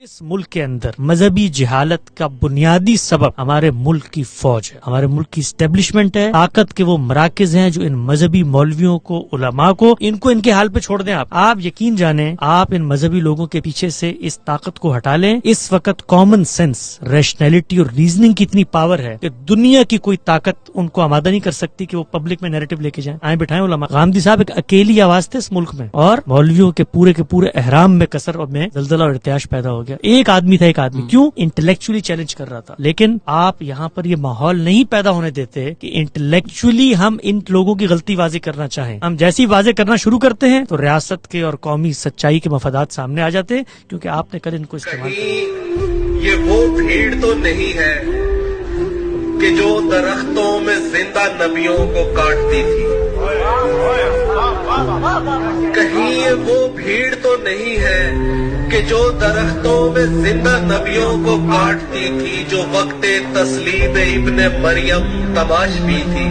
اس ملک کے اندر مذہبی جہالت کا بنیادی سبب ہمارے ملک کی فوج ہے، ہمارے ملک کی اسٹیبلشمنٹ ہے، طاقت کے وہ مراکز ہیں جو ان مذہبی مولویوں کو، علماء کو، ان کے حال پہ چھوڑ دیں۔ آپ یقین جانیں، آپ ان مذہبی لوگوں کے پیچھے سے اس طاقت کو ہٹا لیں۔ اس وقت کامن سینس، ریشنلٹی اور ریزننگ کی اتنی پاور ہے کہ دنیا کی کوئی طاقت ان کو آمادہ نہیں کر سکتی کہ وہ پبلک میں نیریٹو لے کے جائیں۔ آئیں بٹھائیں علماء۔ غامدی صاحب ایک اکیلی آواز تھے اس ملک میں، اور مولویوں کے پورے احرام میں کسر اور میں زلزلہ اور ارتعاش پیدا ہو گیا۔ ایک آدمی تھا، کیوں؟ انٹلیکچولی چیلنج کر رہا تھا۔ لیکن آپ یہاں پر یہ ماحول نہیں پیدا ہونے دیتے کہ انٹلیکچولی ہم ان لوگوں کی غلطی واضح کرنا چاہیں۔ ہم جیسی واضح کرنا شروع کرتے ہیں تو ریاست کے اور قومی سچائی کے مفادات سامنے آ جاتے ہیں، کیونکہ آپ نے کل ان کو استعمال کیا۔ یہ وہ بھیڑ تو نہیں ہے کہ جو درختوں میں زندہ نبیوں کو کاٹتی تھی، کہیں یہ وہ بھیڑ تو نہیں ہے کہ جو درختوں میں زندہ نبیوں کو کاٹتی تھی، جو وقت تسلیم ابن مریم تماشبی تھی،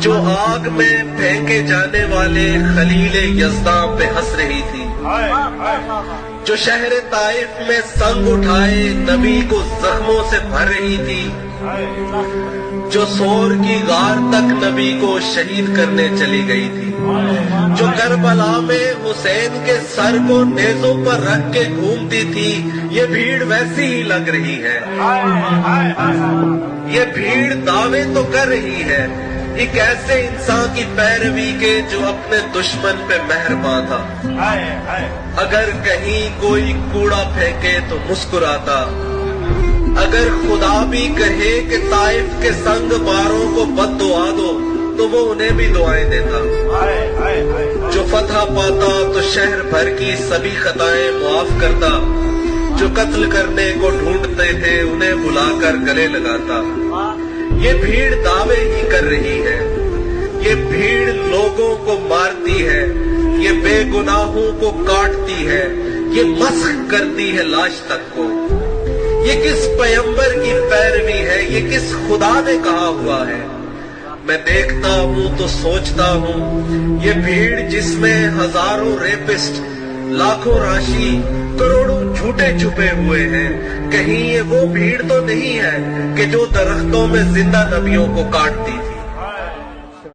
جو آگ میں پھینکے جانے والے خلیل یزداں پہ ہنس رہی تھی، جو شہر طائف میں سنگ اٹھائے نبی کو زخموں سے بھر رہی تھی، جو سور کی غار تک نبی کو شہید کرنے چلی گئی تھی، جو کربلا میں حسین کے سر کو نیزوں پر رکھ کے گھومتی تھی، یہ بھیڑ ویسی ہی لگ رہی ہے۔ یہ بھیڑ دعوے تو کر رہی ہے ایک ایسے انسان کی پیروی کے جو اپنے دشمن پہ مہرباں تھا۔ اگر کہیں کوئی کوڑا پھینکے تو مسکراتا، اگر خدا بھی کہے کہ طائف کے سنگ باروں کو بد دعا دو تو وہ انہیں بھی دعائیں دیتا۔ جو فتح پاتا تو شہر بھر کی سبھی خطائیں معاف کرتا، جو قتل کرنے کو ڈھونڈتے تھے انہیں بلا کر گلے لگاتا۔ یہ بھیڑ دعوے ہی کر رہی ہے، یہ بھیڑ لوگوں کو مارتی ہے، یہ بے گناہوں کو کاٹتی ہے، یہ مسخ کرتی ہے لاش تک کو۔ یہ کس پیغمبر کی پیروی ہے؟ یہ کس خدا نے کہا ہوا ہے؟ میں دیکھتا ہوں تو سوچتا ہوں، یہ بھیڑ جس میں ہزاروں ریپسٹ، لاکھوں راشی، کروڑوں جھوٹے چھپے ہوئے ہیں، کہیں یہ وہ بھیڑ تو نہیں ہے کہ جو درختوں میں زندہ نبیوں کو کاٹتی تھی۔